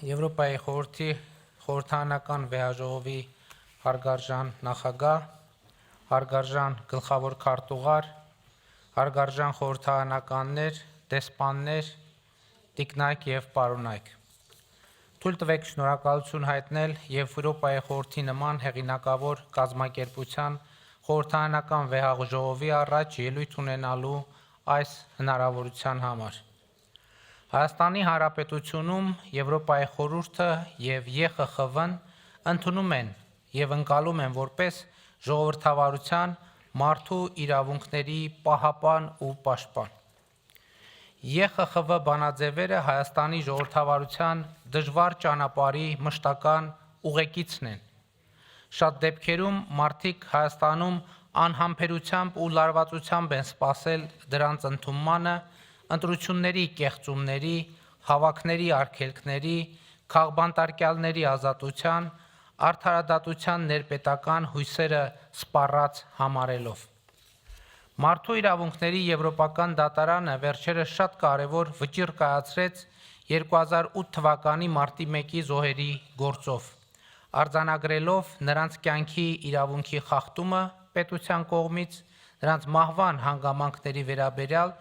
Եվրոպայի խորհրդի խորհրդարանական վեհաժողովի հարգարժան նախագահ, հարգարժան գլխավոր քարտուղար, հարգարժան խորհրդարանականներ, դեսպաններ, տիկնայք եւ պարոնայք։ Թույլ տվեք շնորհակալություն հայտնել Եվրոպայի խորհրդի նման հեղինակավոր կազմակերպության խորհրդարանական վեհաժողովի առաջ ելույթ ունենալու այս հնարավորության համար։ Հայաստանի Հանրապետությունում Եվրոպայի խորհուրդը եւ ԵԽԽՎ-ն ընդունում են եւ ընկալում են որպես ժողովրդավարության մարդու իրավունքների պահապան ու պաշտպան։ ԵԽԽՎ բանաձևերը Հայաստանի ժողովրդավարության դժվար ճանապարհի մշտական ուղեկիցն են։ Շատ դեպքերում մարդիկ Հայաստանում անհամբերությամբ ու լարվածությամբ են սպասել դրանց ընդունմանը, ընտրությունների կեղծումների, հավաքների արգելքների, քաղբանտարկյալների ազատության, արդարադատության ներպետական հույսերը սպառած համարելով։ Մարդու իրավունքների եվրոպական դատարանը վերջերս շատ կարևոր վճիռ կայացրեց 2008 թվականի մարտի 1-ի զոհերի գործով, արձանագրելով նրանց կյանքի իրավունքի խախտումը պետության կողմից, նրանց մահվան հանգամանքների վերաբերյալ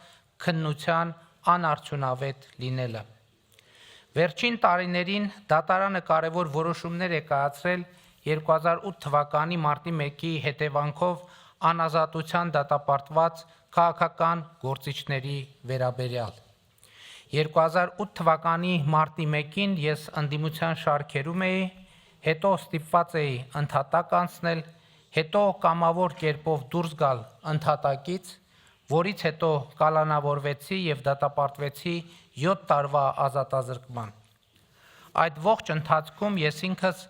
քննության անարդյունավետ լինելը։ Վերջին տարիներին դատարանը կարևոր որոշումներ է կայացրել 2008 թվականի մարտի 1-ի հետևանքով անազատության դատապարտված քաղաքական գործիչների վերաբերյալ։ 2008 թվականի մարտի 1-ին ես ընդդիմության շարքերում էի, հետո ստիպված էի ընդհատակ անցնել, հետո կամավոր կերպով դուրս գալ ընդհատակից, որից հետո կալանավորվեցի եւ դատապարտվեցի 7 տարվա ազատազրկման։ Այդ ողջ ընթացքում ես ինքս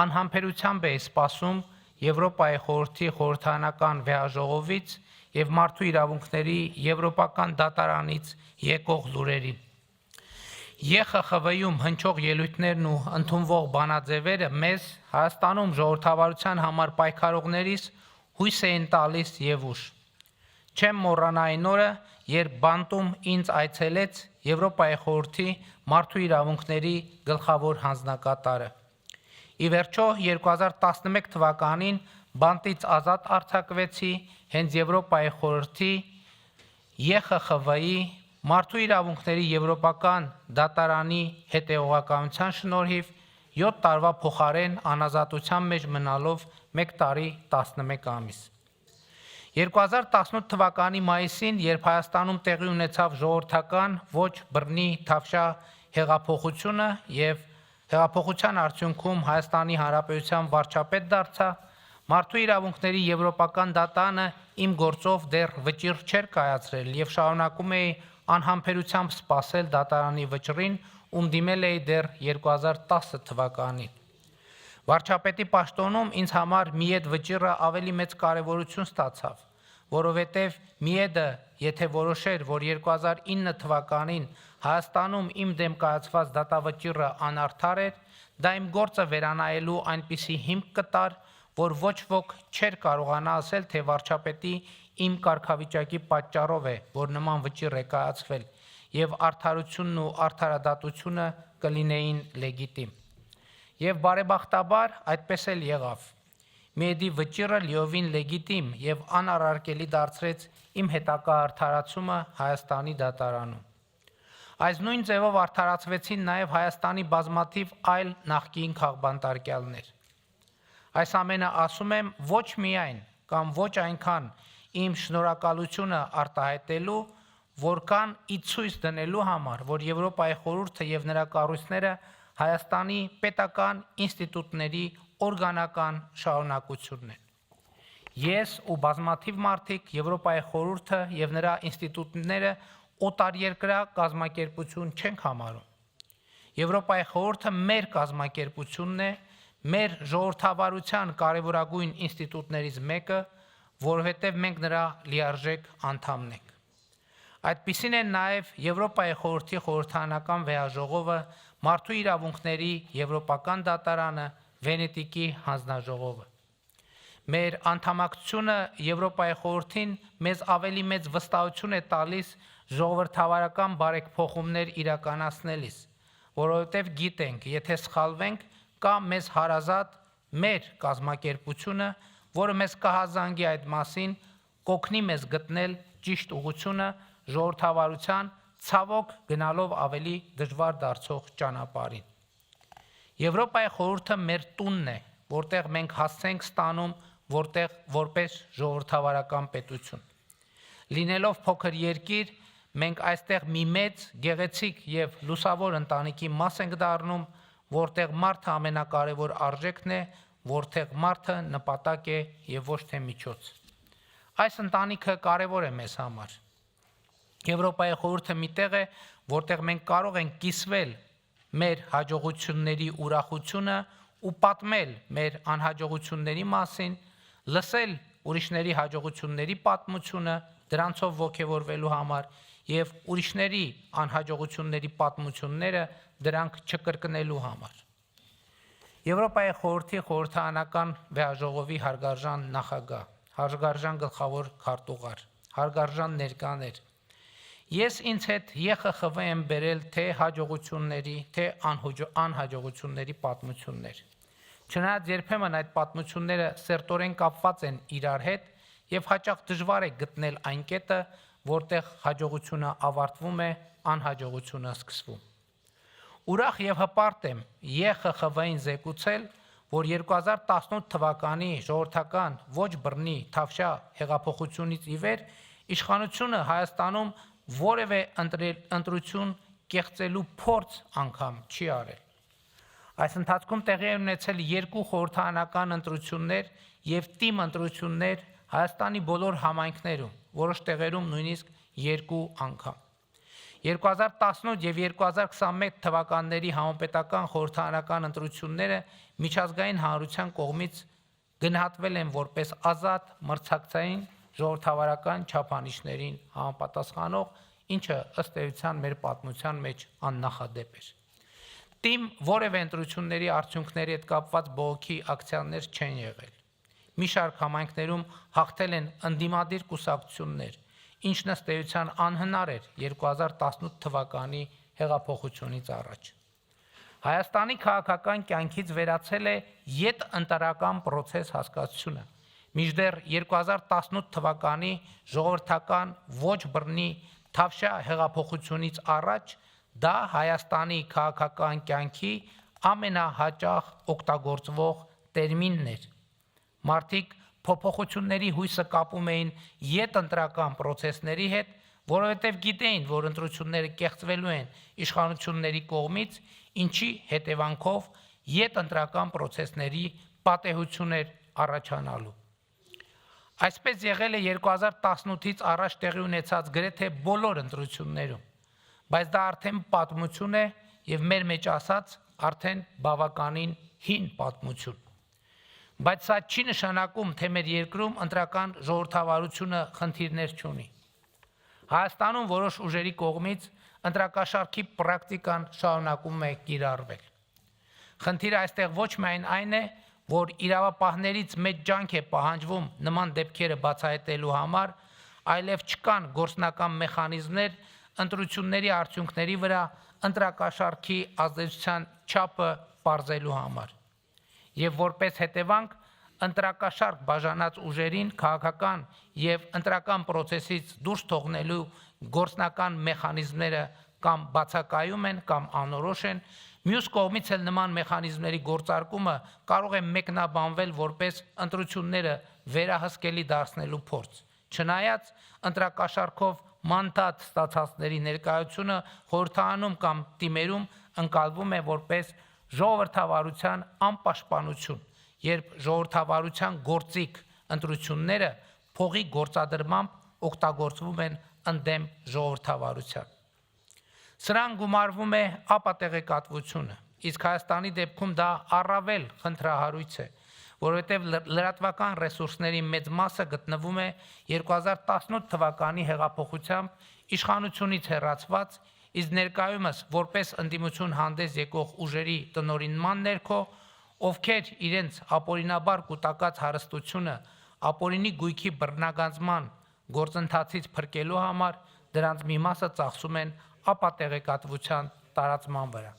անհամբերությամբ էի սպասում Եվրոպայի խորհրդի խորհրդարանական վեհաժողովից եւ մարդու իրավունքների եվրոպական դատարանից եկող լուրերի։ ԵԽԽՎ-ում հնչող ելույթներն ու ընդունվող բանաձևերը մեզ Հայաստանում ժողովրդավարության համար պայքարողներիս հույս էին տալիս եւ ուժ։ Չեմ մոռանա այն օրը, երբ բանտում ինձ այցելեց Եվրոպայի խորհրդի մարդու իրավունքների գլխավոր հանձնակատարը։ Ի վերջո 2011 թվականին բանտից ազատ արձակվեցի հենց Եվրոպայի խորհրդի ԵԽԽՎ-ի մարդու իրավունքների եվրոպական դատարանի հետևողականության շնորհիվ 7 տարվա փոխարեն անազատության մեջ մնալով 1 տարի 11 ամիս։ 2018 թվականի մայիսին, երբ Հայաստանում տեղի ունեցավ ժողովրդական ոչ բռնի թավշյա հեղափոխությունը եւ հեղափոխության արդյունքում Հայաստանի Հանրապետության վարչապետ դարձա, մարդու իրավունքների եվրոպական դատարանը իմ գործով դեռ վճիռ չէր կայացրել եւ շարունակում էի անհամբերությամբ սպասել դատարանի վճռին, ում դիմել էի դեռ 2010 թվականին։ Վարչապետի պաշտոնում ինձ համար մի այդ վճիռը ավելի մեծ կարևորություն ստացավ, որովհետև Միեդը, եթե որոշեր, որ 2009 թվականին Հայաստանում իմ դեմ կայացված դատավճիռը անարդար էր, դա իմ գործը վերանայելու այնպիսի հիմք կտար, որ ոչ ոք չէր կարողանա ասել, թե վարչապետի իմ կարգավիճակի պատճառով է, որ նման վճիռ է կայացվել, եւ արդարությունն ու արդարադատությունը կլինեին լեգիտիմ։ Եվ բարեբախտաբար այդպես էլ եղավ։ Միեդի վճիռը լիովին լեգիտիմ եւ անառարկելի դարձրեց իմ հետագա արդարացումը Հայաստանի դատարանում։ Այս նույն ձևով արդարացվեցին նաեւ Հայաստանի բազմաթիվ այլ նախկին քաղբանտարկյալներ։ Այս ամենը ասում եմ ոչ միայն կամ ոչ այնքան իմ շնորհակալությունը արտահայտելու, որքան ի ցույց դնելու համար, որ Եվրոպայի խորհուրդը եւ նրա կառույցները Հայաստանի պետական ինստիտուտների օրգանական շարունակությունն են։ Ես ու բազմաթիվ մարդիկ Եվրոպայի խորհուրդը եւ նրա ինստիտուտները օտարերկրյա կազմակերպություն չենք համարում։ Եվրոպայի խորհուրդը մեր կազմակերպությունն է, մեր ժողովրդավարության կարևորագույն ինստիտուտներից մեկը, որովհետև մենք նրա լիարժեք անդամն ենք։ Այդպիսին են նաև Եվրոպայի խորհրդի խորհրդարանական վեհաժողովը, մարդու իրավունքների եվրոպական դատարանը, Վենետիկի հանձնաժողովը։ Մեր անդամակցությունը Եվրոպայի խորհրդին մեզ ավելի մեծ վստահություն է տալիս ժողովրդավարական բարեփոխումներ իրականացնելիս, որովհետև գիտենք, եթե սխալվենք, կա մեզ հարազատ մեր կազմակերպությունը, որը մեզ կհազանգի այդ մասին, կօգնի մեզ գտնել ճիշտ ուղղությունը ժողովրդավարության ցավոք գնալով ավելի դժվար դարձող ճանապարհին։ Եվրոպայի խորհուրդը մեր տունն է, որտեղ մենք հասցենք ստանում որպես ժողովրդավարական պետություն։ Լինելով փոքր երկիր, մենք այստեղ մի մեծ, գեղեցիկ եւ լուսավոր ընտանիքի մաս ենք դառնում, որտեղ մարդը ամենակարևոր արժեքն է, որտեղ մարդը նպատակ է եւ ոչ թե միջոց։ Այս ընտանիքը կարևոր է մեզ համար։ Եվրոպայի խորհուրդը մի տեղ է, որտեղ մենք կարող ենք կիսվել մեր հաջողությունների ուրախությունը ու պատմել մեր անհաջողությունների մասին, լսել ուրիշների հաջողությունների պատմությունը, դրանցով ոգևորվելու համար եւ ուրիշների անհաջողությունների պատմությունները դրանք չկրկնելու համար։ Եվրոպայի խորհրդի խորհրդարանական վեաժողովի հարգարժան նախագահ, հարգարժան գլխավոր քարտուղար, հարգարժան ներկաներ, ես ինձ հետ ԵԽԽՎ եմ բերել թե հաջողությունների, թե անհաջողությունների պատմություններ։ Չնայած երբեմն այդ պատմությունները սերտորեն կապված են իրար հետ եւ հաճախ դժվար է գտնել այն կետը, որտեղ հաջողությունը ավարտվում է, անհաջողությունը սկսվում։ Ուրախ եւ հպարտ եմ ԵԽԽՎ-ին զեկուցել, որ 2018 թվականի ժողովրդական ոչ բռնի Թավշյա հեղափոխությունից ի վեր իշխանությունը Հայաստանում որևէ ընտրություն կեղծելու փորձ անգամ չի արել։ Այս ընթացքում տեղի են ունեցել 2 խորհրդարանական ընտրություններ եւ թիմ ընտրություններ Հայաստանի բոլոր համայնքներում, որոշ տեղերում նույնիսկ 2 անգամ։ 2018 եւ 2021 թվականների համապետական խորհրդարանական ընտրությունները միջազգային հանրության կողմից գնահատվել են որպես ազատ, մրցակցային, ժողովրդավարական չափանիշներին համապատասխանող, ինչը ըստ էության մեր պատմության մեջ աննախադեպ էր։ Թիմ որևէ ընտրությունների արդյունքների հետ կապված բողոքի ակցիաներ չեն եղել։ Մի շարք համայնքներում հաղթել են ընդդիմադիր կուսակցություններ, ինչն ըստ էության անհնար էր 2018 թվականի հեղափոխությունից առաջ։ Հայաստանի քաղաքական կյանքից վերացել է յետընտրական պրոցես հասկացությունը, մինչդեռ 2018 թվականի ժողովրդական ոչ բռնի Թավշյա հեղափոխությունից առաջ դա Հայաստանի քաղաքական կյանքի ամենահաճախ օգտագործվող տերմինն էր։ Մարդիկ փոփոխությունների հույսը կապում էին յետընտրական պրոցեսների հետ, որովհետև գիտեին, որ ընտրությունները կեղծվելու են իշխանությունների կողմից, ինչի հետևանքով յետընտրական պրոցեսների պատեհություն էր առաջանալու։ Այսպես եղել է 2018-ից առաջ տեղի ունեցած գրեթե բոլոր ընտրություններում, բայց դա արդեն պատմություն է եւ մեր մեջ ասած արդեն բավականին հին պատմություն։ Բայց սա չի նշանակում, թե մեր երկրում ընտրական ժողովրդավարությունը խնդիրներ չունի։ Հայաստանում որոշ ուժերի կողմից ընտրակաշառքի պրակտիկան շարունակում է կիրառվել։ Խնդիրը այստեղ ոչ միայն այն է, որ իրավապահներից մեծ ջանք է պահանջվում նման դեպքերը բացահայտելու համար, այլև չկան գործնական մեխանիզմներ ընտրությունների արդյունքների վրա ընտրակաշառքի ազդեցության չափը պարզելու համար։ Եվ որպես հետևանք ընտրակաշառք բաժանած ուժերին քաղաքական եւ ընտրական պրոցեսից դուրս թողնելու գործնական մեխանիզմները կամ բացակայում են կամ անորոշ են, մյուս կողմից էլ նման մեխանիզմների գործարկումը կարող է մեկնաբանվել որպես ընտրությունները վերահսկելի դարձնելու փորձ։ Չնայած ընտրակաշառքով մանտատ ստացածների ներկայությունը խորհրդարանում կամ թիմերում ընկալվում է որպես ժողովրդավարության անպաշտպանություն, երբ ժողովրդավարության գործիք ընտրությունները փողի գործադրմամբ օգտագործվում են ընդդեմ ժողովրդավարության։ Սրան գումարվում է ապատեղեկատվությունը, իսկ Հայաստանի դեպքում դա առավել խնդրահարույց է, որովհետև լրատվական ռեսուրսների մեծ մասը գտնվում է 2018 թվականի հեղափոխությամբ իշխանությունից հեռացված, իսկ ներկայումս որպես ընդդիմություն հանդես եկող ուժերի տնօրինման ներքո, ովքեր իրենց ապօրինաբար կուտակած հարստությունը ապօրինի գույքի բռնագանձման գործընթացից փրկելու համար դրանց մի մասը ծախսում են ապատեղեկատվության տարածման վրա։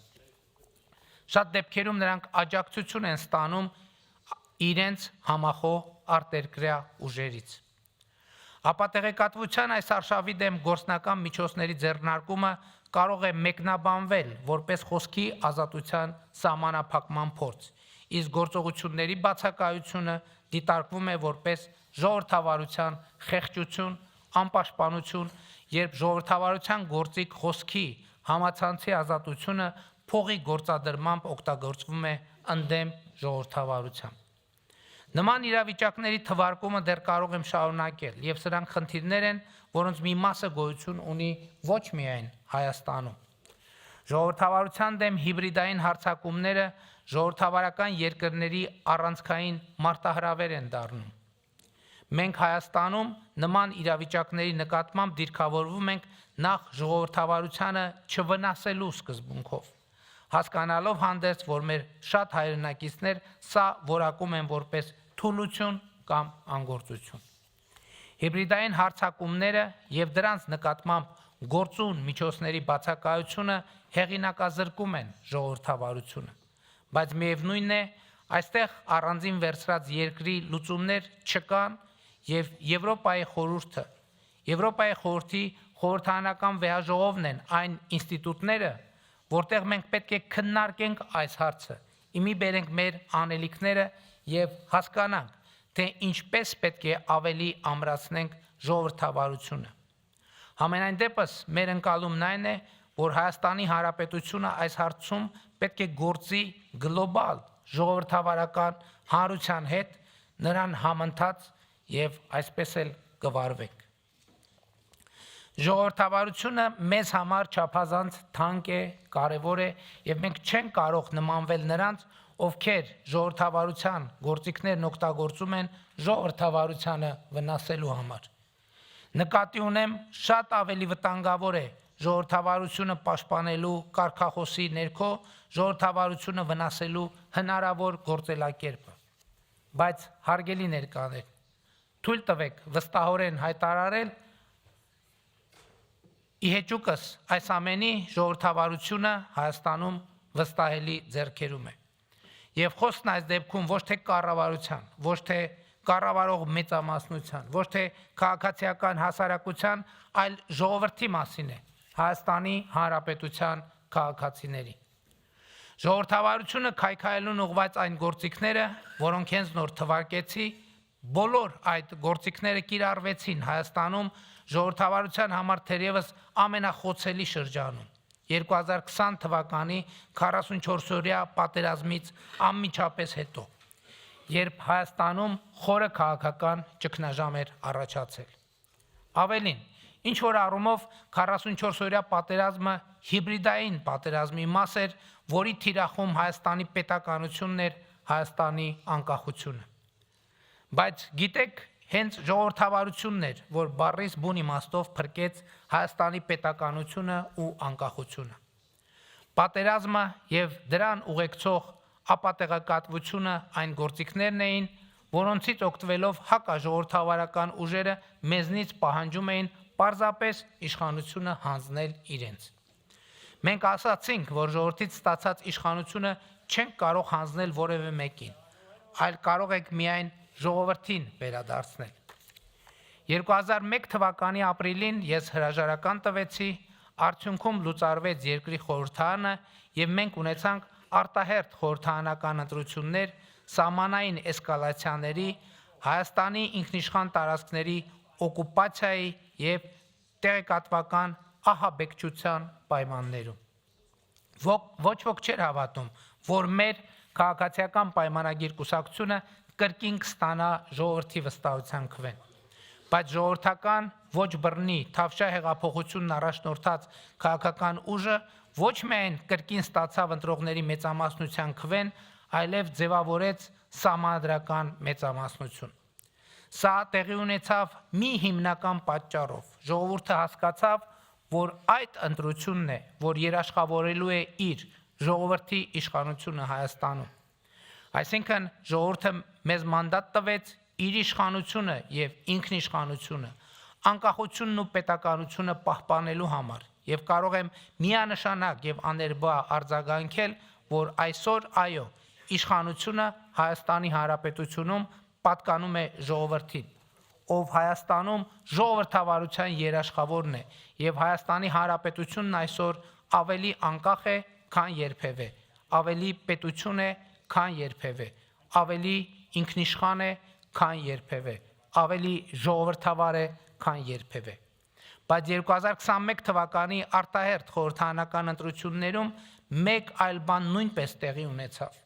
շատ դեպքերում նրանք աջակցություն են ստանում իրենց համախոհ արտերկրյա ուժերից։ Ապա տեղեկատվության այս արշավի դեմ գործնական միջոցների ձեռնարկումը կարող է մեկնաբանվել որպես խոսքի ազատության սահմանափակման փորձ, իսկ գործողությունների բացակայությունը դիտարկվում է որպես ժողովրդավարության խեղճություն, անպաշտպանություն, երբ ժողովրդավարության գործիք խոսքի համացանցի ազատությունը փողի գործադրմամբ օգտագործվում է ընդդեմ ժողովրդավարության։ Նման իրավիճակների թվարկումը դեռ կարող եմ շարունակել, եւ սրանք խնդիրներ են, որոնց մի մասը գոյություն ունի ոչ միայն Հայաստանում։ Ժողովրդավարության դեմ հիբրիդային հարձակումները ժողովրդավարական երկրների առանցքային մարտահրավեր են դառնում։ Մենք Հայաստանում նման իրավիճակների նկատմամբ դիրքավորվում ենք նախ ժողովրդավարությանը չվնասելու սկզբունքով, հասկանալով հանդերձ, որ մեր շատ հայրենակիցներ սա որակում են որպես թուլություն կամ անգործություն։ Հիբրիդային հարձակումները եւ դրանց նկատմամբ գործուն միջոցների բացակայությունը հեղինակազրկում են ժողովրդավարությունը, բայց միևնույն է, այստեղ առանձին վերցրած երկրի լուծումներ չկան եւ Եվրոպայի խորհրդի խորհրդարանական վեհաժողովն են այն ինստիտուտները, որտեղ մենք պետք է քննարկենք այս հարցը, իմի բերենք մեր անելիքները եւ հասկանանք, թե ինչպես պետք է ավելի ամրացնենք ժողովրդավարությունը։ Համենայն դեպս մեր ընկալումն այն է, որ Հայաստանի Հանրապետությունը այս հարցում պետք է գործի գլոբալ ժողովրդավարական հանրության հետ, նրան համընթաց եւ այսպես էլ կվարվենք։ Ժողովրդավարությունը մեզ համար չափազանց թանկ է, կարևոր է եւ մենք չենք կարող նմանվել նրանց, ովքեր ժողովրդավարության գործիքներն օգտագործում են ժողովրդավարությանը վնասելու համար։ Նկատի ունեմ, շատ ավելի վտանգավոր է ժողովրդավարությունը պաշտպանելու կարգախոսի ներքո ժողովրդավարությունը վնասելու հնարավոր գործելակերպը։ Բայց հարգելի ներկաներ, թույլ տվեք վստահորեն հայտարարել, իհեճուկս այս ամենի ժողովրդավարությունը Հայաստանում վստահելի ձեռքերում է։ Եվ խոսքն այս դեպքում ոչ թե կառավարության, ոչ թե կառավարող մեծամասնության, ոչ թե քաղաքացիական հասարակության, այլ ժողովրդի մասին է, Հայաստանի Հանրապետության քաղաքացիների։ Ժողովրդավարությունը քայքայելուն ուղղված այն գործիքները, որոնք հենց նոր թվարկեցի, բոլոր այդ գործիքները կիրառվեցին Հայաստանում ժողովրդավարության համար թերևս ամենախոցելի շրջանում 2020 թվականի 44-օրյա պատերազմից անմիջապես հետո, երբ Հայաստանում խորը քաղաքական ճգնաժամ էր առաջացել։ Ավելին, ինչ որ առումով 44-օրյա պատերազմը հիբրիդային պատերազմի մաս էր, որի թիրախում Հայաստանի պետականությունն էր, Հայաստանի անկախությունը։ Բայց գիտեք, հենց ժողովրդավարությունն էր, որ բառից բուն իմաստով փրկեց Հայաստանի պետականությունը ու անկախությունը։ Պատերազմը եւ դրան ուղեկցող ապատեղեկատվությունը այն գործիքներն էին, որոնցից օգտվելով հակաժողովրդավարական ուժերը մեզնից պահանջում էին պարզապես իշխանությունը հանձնել իրենց։ Մենք ասացինք, որ ժողովրդից ստացած իշխանությունը չենք կարող հանձնել որևէ մեկին, այլ կարող ենք միայն ժողովրդին վերադարձնել։ 2001 թվականի ապրիլին ես հրաժարական տվեցի, արդյունքում լուծարվեց երկրի խորհրդարանը եւ մենք ունեցանք արտահերթ խորհրդարանական ընտրություններ սահմանային էսկալացիաների, Հայաստանի ինքնիշխան տարածքների օկուպացիայի եւ տեղեկատվական ահաբեկչության պայմաններում։ Ոչ ոք չէր հավատում, որ մեր քաղաքացիական պայմանագիր կուսակցությունը կրկին կստանա ժողովրդի վստահության քվեն։ Բայց ժողովրդական ոչ բռնի թավշյա հեղափոխությունն առաջնորդած քաղաքական ուժը ոչ միայն կրկին ստացավ ընտրողների մեծամասնության քվեն, այլև ձևավորեց սահմանադրական մեծամասնություն։ Սա տեղի ունեցավ մի հիմնական պատճառով։ Ժողովուրդը հասկացավ, որ այդ ընտրությունն է, որ երաշխավորելու է իր ժողովրդի իշխանությունը Հայաստանում։ Այսինքն ժողովուրդը մեզ մանդատ տվեց իր իշխանությունը եւ ինքնիշխանությունը, անկախությունն ու պետականությունը պահպանելու համար եւ կարող եմ միանշանակ եւ աներբա արձագանքել, որ այսօր այո, իշխանությունը Հայաստանի Հանրապետությունում պատկանում է ժողովրդին, ով Հայաստանում ժողովրդավարության երաշխավորն է, եւ Հայաստանի Հանրապետությունն այսօր ավելի անկախ է, քան երբևէ, ավելի պետություն է, քան երբևէ, ավելի ինքնիշխան է, քան երբևէ, ավելի ժողովրդավար է, քան երբևէ։ Բայց 2021 թվականի արտահերթ խորհրդարանական ընտրություններում մեկ այլ բան նույնպես տեղի ունեցավ։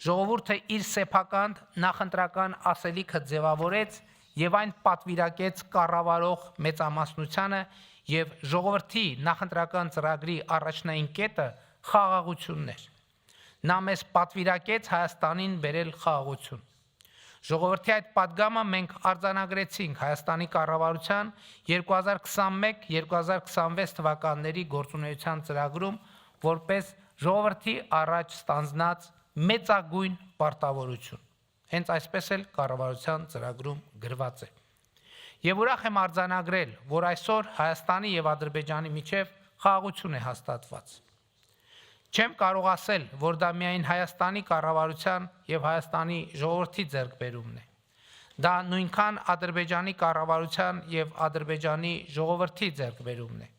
Ժողովուրդը իր սեփական նախընտրական ասելիքը ձևավորեց եւ այն պատվիրակեց կառավարող մեծամասնությանը եւ ժողովրդի նախընտրական ծրագրի առաջնային կետը խաղաղությունն էր։ Նա մեզ պատվիրակեց Հայաստանին բերել խաղաղություն։ Ժողովրդի այդ պատգամը մենք արձանագրեցինք Հայաստանի կառավարության 2021-2026 թվականների գործունեության ծրագրում որպես ժողովրդի առաջ ստանձնած մեծագույն պարտավորություն։ Հենց այսպես էլ կառավարության ծրագրում գրված է։ Եվ ուրախ եմ արձանագրել, որ այսօր Հայաստանի եւ Ադրբեջանի միջև խաղաղություն է հաստատված։ Չեմ կարող ասել, որ դա միայն Հայաստանի կառավարության եւ Հայաստանի ժողովրդի ձեռքբերումն է։ Դա նույնքան Ադրբեջանի կառավարության եւ Ադրբեջանի ժողովրդի ձեռքբերումն է։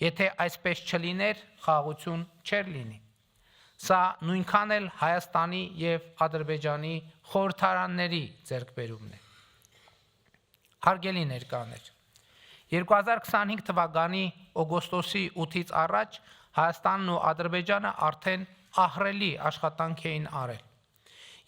Եթե այսպես չլիներ, խաղաղություն չէր լինի։ Սա նույնքան էլ Հայաստանի եւ Ադրբեջանի խորհրդարանների ձեռքբերումն է։ Հարգելի ներկաներ, 2025 թվականի օգոստոսի 8-ից առաջ Հայաստանն ու Ադրբեջանը արդեն ահռելի աշխատանք էին արել։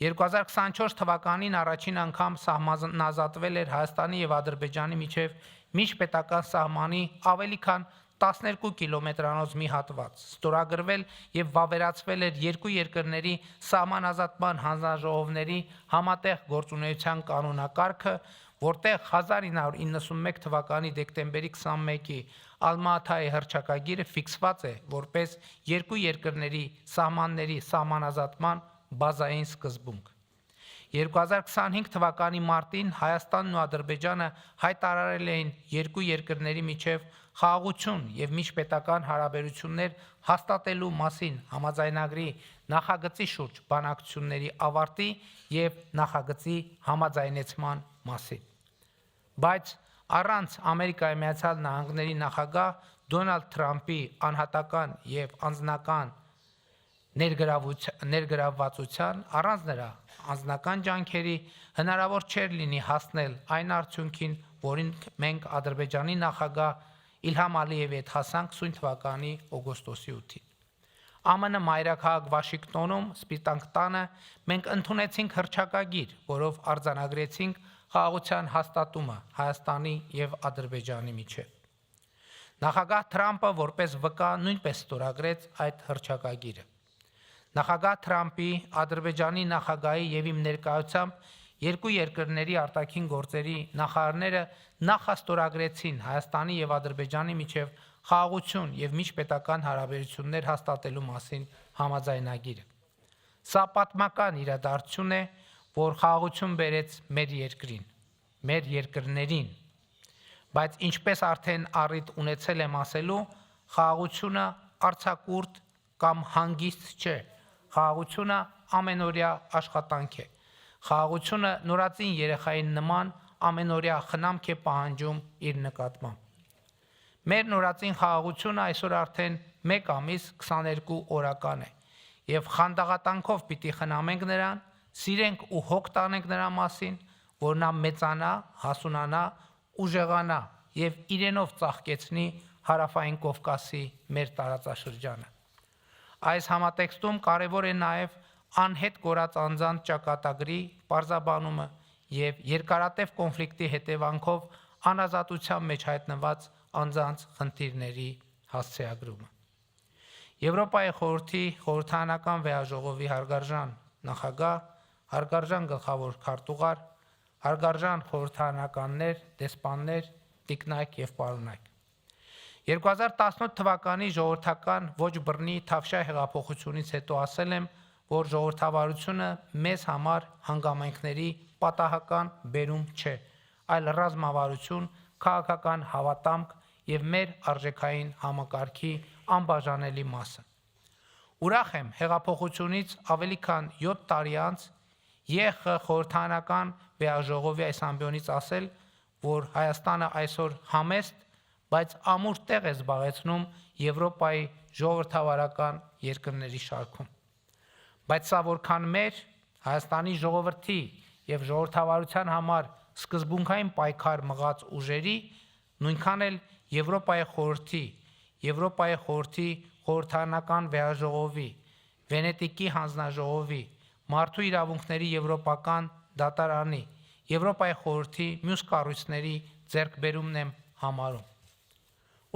2024 թվականին առաջին անգամ սահմանազատվել էր Հայաստանի եւ Ադրբեջանի միջև միջպետական սահմանի ավելի քան 12 կիլոմետրանոց մի հատված, ստորագրվել եւ վավերացվել էր երկու երկրների սահմանազատման հանձնաժողովների համատեղ գործունեության կանոնակարգը, որտեղ 1991 թվականի դեկտեմբերի 21-ի Ալմա-Աթայի հռչակագիրը ֆիքսված է որպես երկու երկրների սահմանների սահմանազատման բազային սկզբունք։ 2025 թվականի մարտին Հայաստանն ու Ադրբեջանը հայտարարել էին երկու երկրների միջև խաղաղություն եւ միջպետական հարաբերություններ հաստատելու մասին համաձայնագրի նախագծի շուրջ բանակցությունների ավարտի եւ նախագծի համաձայնեցման մասին։ Բայց առանց Ամերիկայի Միացյալ Նահանգների նախագահ Դոնալդ Թրամփի անհատական եւ անձնական ներգրավվածության, առանց նրա անձնական ջանքերի հնարավոր չէր լինի հասնել այն արդյունքին, որին մենք Ադրբեջանի նախագահ Իլհամ Ալիևի հետ հասանք սույն թվականի օգոստոսի 8-ին։ ԱՄՆ մայրաքաղաք Վաշինգտոնում Սպիտակ տանը մենք ընդունեցինք հռչակագիր, որով արձանագրեցինք խաղաղության հաստատումը Հայաստանի եւ Ադրբեջանի միջև։ Նախագահ Թրամփը որպես վկա նույնպես ստորագրեց այդ հռչակագիրը։ Նախագահ Թրամփի, Ադրբեջանի նախագահի եւ իմ ներկայությամբ երկու երկրների արտաքին գործերի նախարարները նախաստորագրեցին Հայաստանի եւ Ադրբեջանի միջև խաղաղություն եւ միջպետական հարաբերություններ հաստատելու մասին համաձայնագիրը։ Սա պատմական իրադարձություն է, որ խաղաղություն բերեց մեր երկրին, մեր երկրներին, բայց ինչպես արդեն առիթ ունեցել եմ ասելու, խաղաղությունը արձակուրդ կամ հանգիստ չէ, խաղաղությունը ամենօրյա աշխատանք է, խաղաղությունը նորածին երեխային նման ամենօրյա խնամք է պահանջում իր նկատմամբ։ Մեր նորածին խաղաղությունը այսօր արդեն 1 ամիս 22 օրական է, եւ խանդաղատանքով պիտի խնամենք նրան, սիրենք ու հոգ տանենք նրա մասին, որ նա մեծանա, հասունանա, ուժեղանա եւ իրենով ծաղկեցնի հարավային Կովկասի մեր տարածաշրջանը։ Այս համատեքստում կարևոր է նաեւ անհետ կորած անձանց ճակատագրի պարզաբանումը եւ երկարատև կոնֆլիկտի հետևանքով անազատության մեջ հայտնված անձանց խնդիրների հասցեագրումը։ Եվրոպայի խորհրդի խորհրդարանական վեհաժողովի հարգարժան նախագահ, հարգարժան գլխավոր քարտուղար, հարգարժան խորհրդարանականներ, դեսպաններ, տիկնայք եւ պարոնայք։ 2018 թվականի ժողովրդական ոչ բռնի Թավշյա հեղափոխությունից հետո ասել եմ, որ ժողովրդավարությունը մեզ համար հանգամանքների պատահական բերում չէ, այլ ռազմավարություն, քաղաքական հավատամք եւ մեր արժեքային համակարգի անբաժանելի մասը։ Ուրախ եմ հեղափոխությունից ավելի քան 7 տարի անց ԵԽ խորհրդարանական վեաժողովի այս ամբիոնից ասել, որ Հայաստանը այսօր համեստ, բայց ամուր տեղ է զբաղեցնում Եվրոպայի ժողովրդավարական երկրների շարքում։ Բայց սա որքան մեր Հայաստանի ժողովրդի եւ ժողովրդավարության համար սկզբունքային պայքար մղած ուժերի, նույնքան էլ Եվրոպայի խորհրդի խորհրդարանական վեաժողովի, Վենետիկի հանձնաժողովի, Մարդու իրավունքների եվրոպական դատարանի, Եվրոպայի խորհրդի մյուս կառույցների ձեռքբերումն եմ համարում։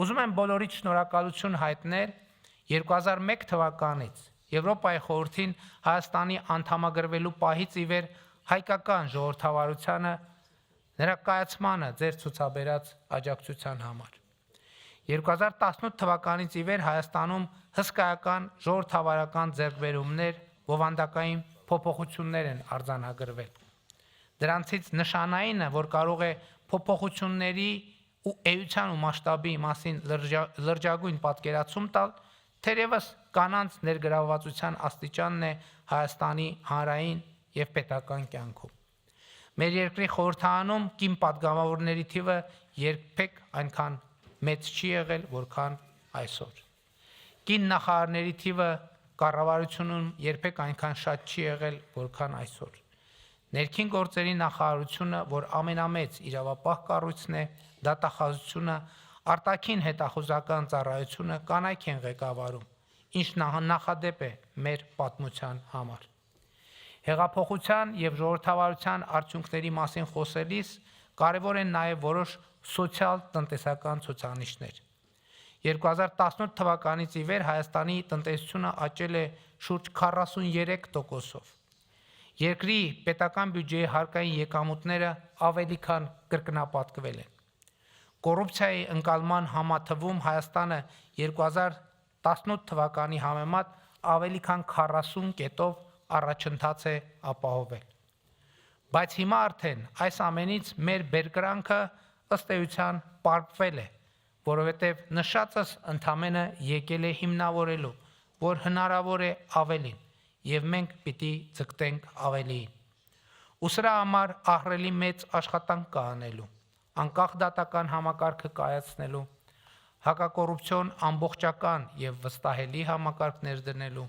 Ուզում եմ բոլորիդ շնորհակալություն հայտնել 2001 թվականից Եվրոպայի խորհրդին Հայաստանի անդամագրվելու պահից ի վեր հայկական ժողովրդավարությանը նրա կայացմանը ձեր ցուցաբերած աջակցության համար։ 2018 թվականից ի վեր Հայաստանում հսկայական ժողովրդավարական ձեռքբերումներ, բովանդակային փոփոխություններ են արձանագրվել։ Դրանցից նշանայինը, որ կարող է փոփոխությունների ու էության ու մասշտաբի մասին լրջագույն պատկերացում տալ, թերևս կանանց ներգրավվածության աստիճանն է Հայաստանի հանրային եւ պետական կյանքում։ Մեր երկրի խորհրդարանում կին պատգամավորների թիվը երբեք այնքան մեծ չի եղել, որքան այսօր։ Կին նախարարների թիվը կառավարությունում երբեք այնքան շատ չի եղել, որքան այսօր։ Ներքին գործերի նախարարությունը, որ ամենամեծ իրավապահ կառույցն է, դատախազությունը, արտաքին հետախուզական ծառայությունը կանայք են ղեկավարում, ինչ նախադեպ է մեր պատմության համար։ Հեղափոխության եւ ժողովրդավարության արդյունքների մասին խոսելիս կարևոր են նաեւ որոշ սոցիալ-տնտեսական ցուցանիշներ։ 2018 թվականից ի վեր Հայաստանի տնտեսությունը աճել է շուրջ 43%-ով։ Երկրի պետական բյուջեի հարկային եկամուտները ավելի քան կրկնապատկվել են։ Կոռուպցիայի ընկալման համաթվում Հայաստանը 2018 թվականի համեմատ ավելի քան 40 կետով առաջընթաց է ապահովել։ Բայց հիմա արդեն այս ամենից մեր բերկրանքը ըստ էության պարպվել է, որովհետև նշածս ընդամենը եկել է հիմնավորելու, որ հնարավոր է ավելին, եւ մենք պիտի ձգտենք ավելիին։ Ու սրա համար ահռելի մեծ աշխատանք կա անելու, անկախ դատական համակարգը կայացնելու, հակակոռուպցիոն ամբողջական եւ վստահելի համակարգ ներդնելու,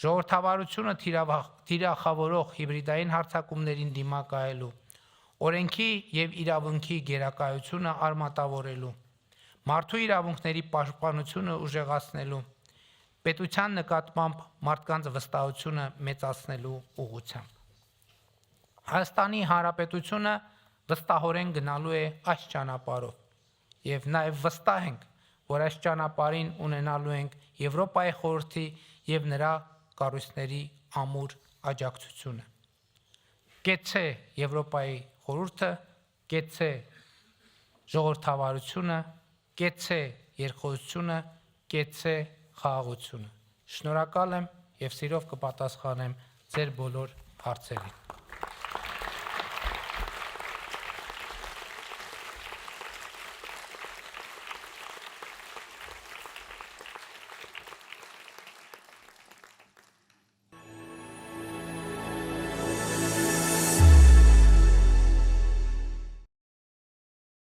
ժողովրդավարությունը թիրախավորող հիբրիդային հարձակումներին դիմակայելու, օրենքի եւ իրավունքի գերակայությունը արմատավորելու, մարդու իրավունքների պաշտպանությունը ուժեղացնելու, պետության նկատմամբ մարդկանց վստահությունը մեծացնելու ուղղությամբ։ Հայաստանի Հանրապետությունը վստահորեն գնալու է այս ճանապարհով եւ նաեւ վստահ ենք, որ այս ճանապարհին ունենալու ենք Եվրոպայի խորհրդի եւ նրա կառույցների ամուր աջակցությունը։ Կեցցե Եվրոպայի խորհուրդը, կեցցե ժողովրդավարությունը, կեցցե երկխոսությունը, կեցցե խաղաղությունը։ Շնորհակալ եմ եւ սիրով կպատասխանեմ ձեր բոլոր հարցերին։